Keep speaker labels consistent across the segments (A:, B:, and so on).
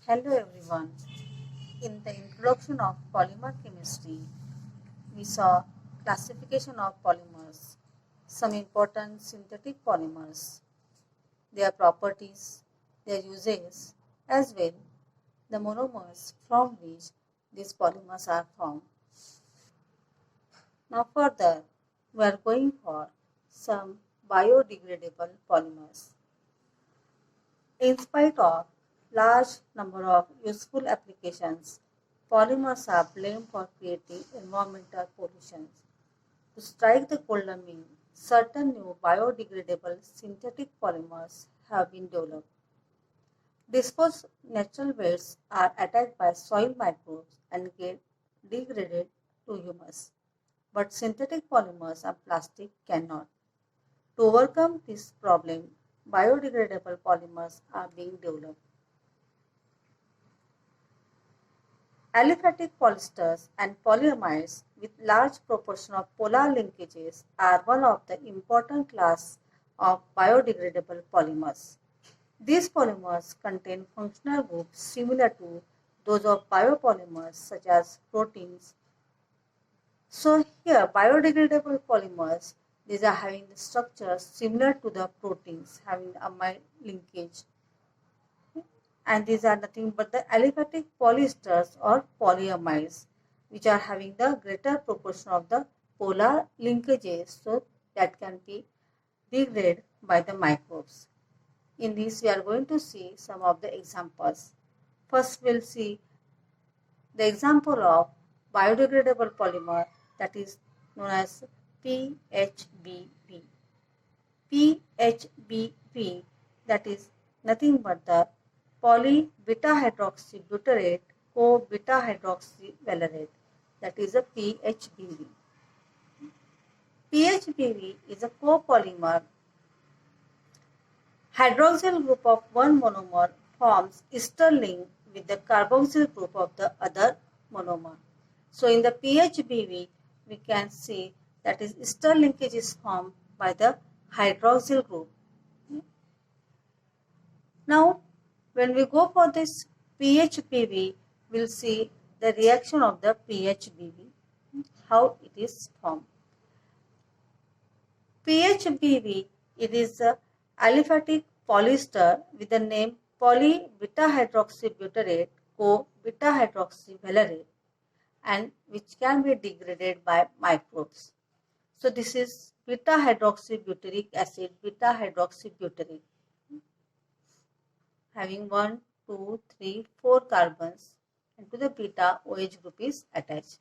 A: Hello everyone. In the introduction of polymer chemistry, we saw classification of polymers, some important synthetic polymers, their properties, their uses, as well the monomers from which these polymers are formed. Now further, we are going for some biodegradable polymers. In spite of large number of useful applications, polymers are blamed for creating environmental pollution. To strike the golden mean, certain new biodegradable synthetic polymers have been developed. Disposed natural wastes are attacked by soil microbes and get degraded to humus. But synthetic polymers and plastic cannot. To overcome this problem, biodegradable polymers are being developed. Aliphatic polyesters and polyamides with large proportion of polar linkages are one of the important class of biodegradable polymers. These polymers contain functional groups similar to those of biopolymers such as proteins. So here biodegradable polymers, these are having the structures similar to the proteins having the amide linkage, and these are nothing but the aliphatic polyesters or polyamides, which are having the greater proportion of the polar linkages, so that can be degraded by the microbes. In this, we are going to see some of the examples. First, we'll see the example of biodegradable polymer, that is known as PHBP. PHBP, that is nothing but the poly-beta hydroxybutyrate co-beta hydroxyvalerate, that is a PHBV. PHBV is a copolymer. Hydroxyl group of one monomer forms ester link with the carboxyl group of the other monomer. So in the PHBV, we can see that is ester linkage is formed by the hydroxyl group. Now, when we go for this PHBV, we'll see the reaction of the PHBV, how it is formed. PHBV, it is a aliphatic polyester with the name poly-beta hydroxybutyrate co-beta hydroxyvalerate, and which can be degraded by microbes. So this is beta hydroxybutyric acid, beta hydroxybutyrate, having 1, 2, 3, 4 carbons, and to the beta OH group is attached,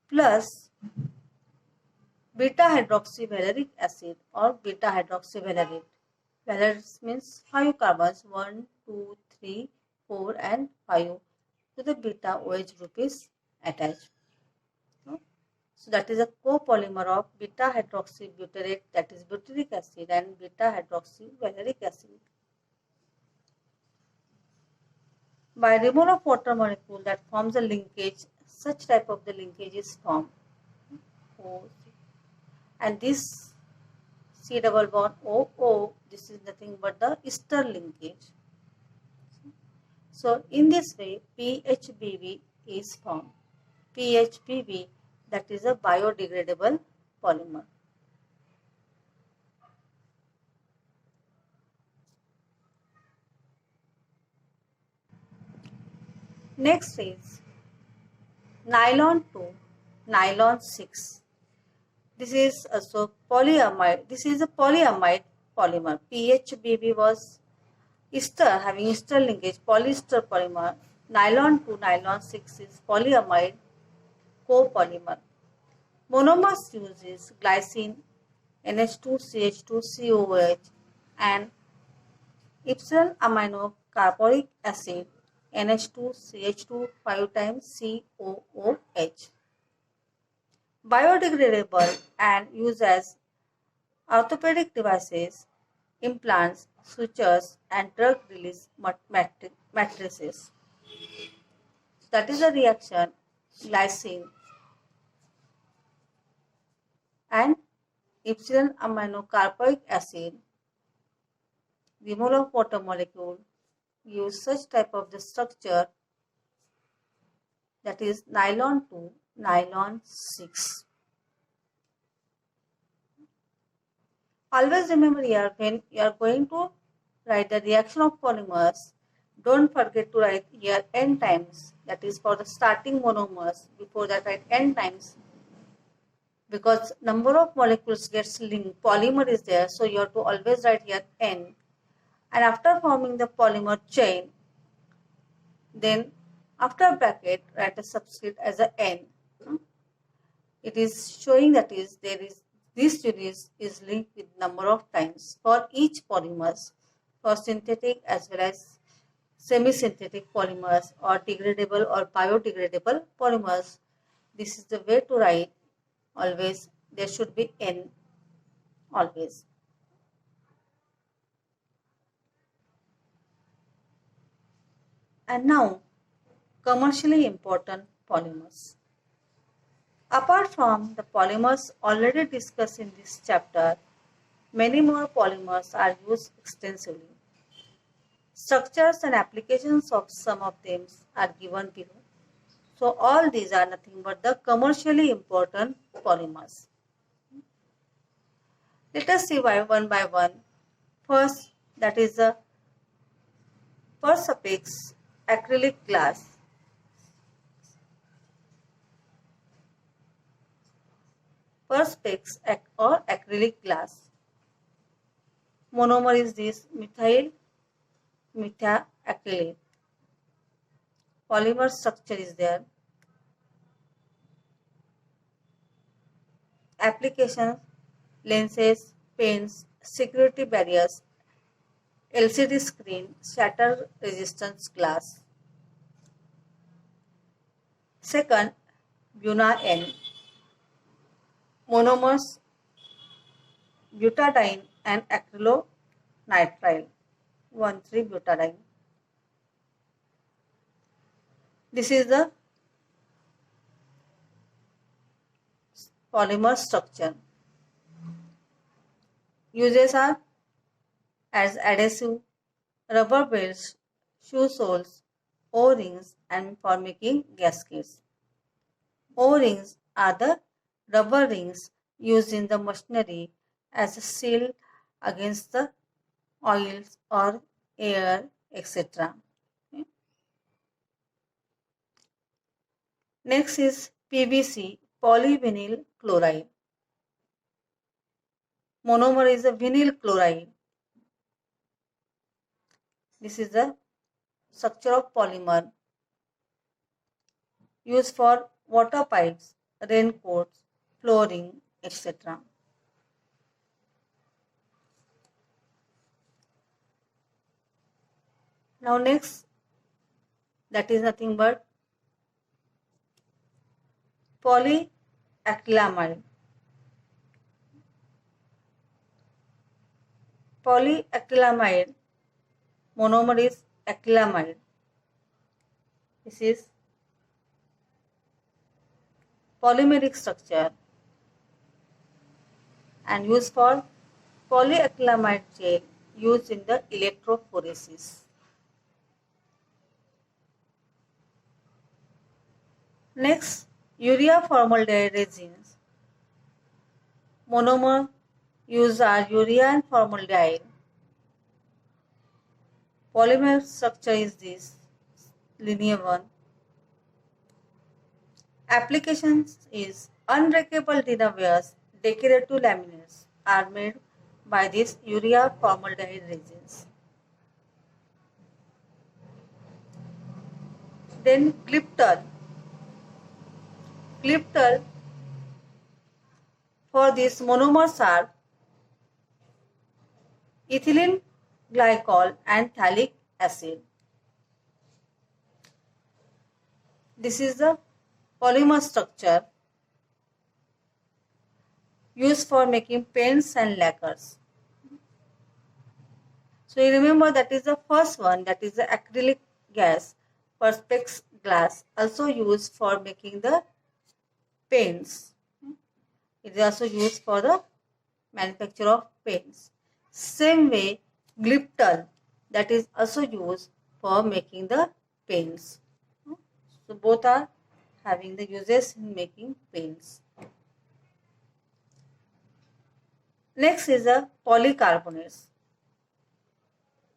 A: plus beta hydroxyvaleric acid or beta hydroxyvalerate. Valerate means 5 carbons, 1, 2, 3, 4 and 5, to the beta OH group is attached. So that is a copolymer of beta hydroxybutyrate, that is butyric acid, and beta hydroxyvaleric acid. By removal of water molecule that forms a linkage, such type of the linkage is formed. And this C double bond OO, this is nothing but the ester linkage. So in this way, PHBV is formed. PHBV, that is a biodegradable polymer. Next is nylon 2, nylon 6. This is also polyamide. This is a polyamide polymer. PHBV was ester, having ester linkage, polyester polymer. Nylon 2, nylon 6 is polyamide copolymer. Monomers uses glycine, NH2CH2COOH, and epsilon amino carboxylic acid, NH2CH2 5 times COOH. Biodegradable and used as orthopedic devices, implants, sutures, and drug release matrices. That is the reaction glycine and epsilon amino carboxylic acid, removal of water molecule, use such type of the structure, that is nylon 2, nylon 6. Always remember here, when you are going to write the reaction of polymers, don't forget to write here n times, that is for the starting monomers. Before that write n times, because number of molecules gets linked, polymer is there, so you have to always write here n. And after forming the polymer chain, then after bracket write a subscript as a n. It is showing that is there is this series is linked with number of times for each polymers, for synthetic as well as semi-synthetic polymers or degradable or biodegradable polymers. This is the way to write. Always there should be n always. And now commercially important polymers. Apart from the polymers already discussed in this chapter, many more polymers are used extensively. Structures and applications of some of them are given below. So all these are nothing but the commercially important polymers. Let us see one by one. First, that is the Perspex acrylic glass. Perspex or acrylic glass. Monomer is this methyl methacrylate. Polymer structure is there. Applications: lenses, pens, security barriers, LCD screen, shatter resistance glass. Second, Buna-N. Monomers butadiene and acrylonitrile, 1,3-butadiene. This is the polymer structure. Uses are as adhesive, rubber belts, shoe soles, O-rings, and for making gaskets. O-rings are the rubber rings used in the machinery as a shield against the oils or air, etc. Okay. Next is PVC, polyvinyl chloride. Monomer is a vinyl chloride. This is the structure of polymer used for water pipes, raincoats, flooring, etc. Now next, that is nothing but polyacrylamide. Polyacrylamide, monomer is acrylamide. This is polymeric structure and used for polyacrylamide gel used in the electrophoresis. Next, urea formaldehyde resins. Monomer used are urea and formaldehyde. Polymer structure is this, linear one. Applications is unbreakable dinnerwares, decorative laminates are made by this urea formaldehyde resins. Then Glyptal. Glyptal, for these monomers are ethylene glycol and phthalic acid. This is the polymer structure used for making paints and lacquers. So you remember that is the first one, that is the acrylic gas, Perspex glass, also used for making the paints. It is also used for the manufacture of paints. Same way, Glyptal, that is also used for making the paints. So both are having the uses in making paints. Next is the polycarbonates.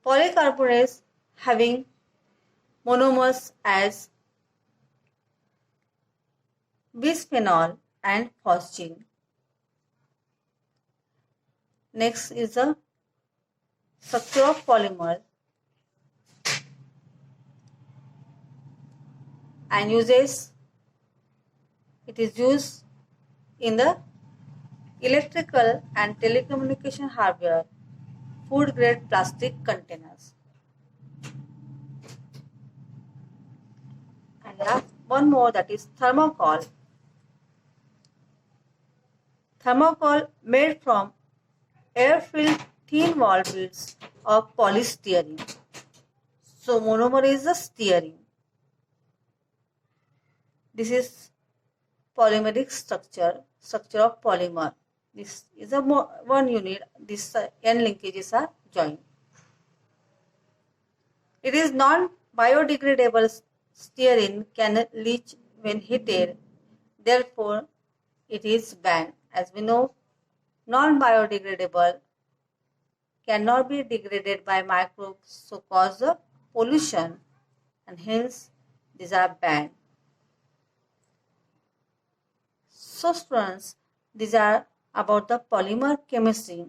A: Polycarbonates having monomers as bisphenol and phosgene. Next is the structure of polymer and uses. It is used in the electrical and telecommunication hardware, food grade plastic containers. And last one more, that is thermocol. Thermocol made from air-filled thin wall beads of polystyrene. So monomer is the styrene. This is polymeric structure of polymer. This is a one unit. This N linkages are joined. It is non-biodegradable. Styrene can leach when heated. Therefore, it is banned. As we know, non-biodegradable cannot be degraded by microbes, so cause the pollution, and hence these are banned. So students, these are about the polymer chemistry.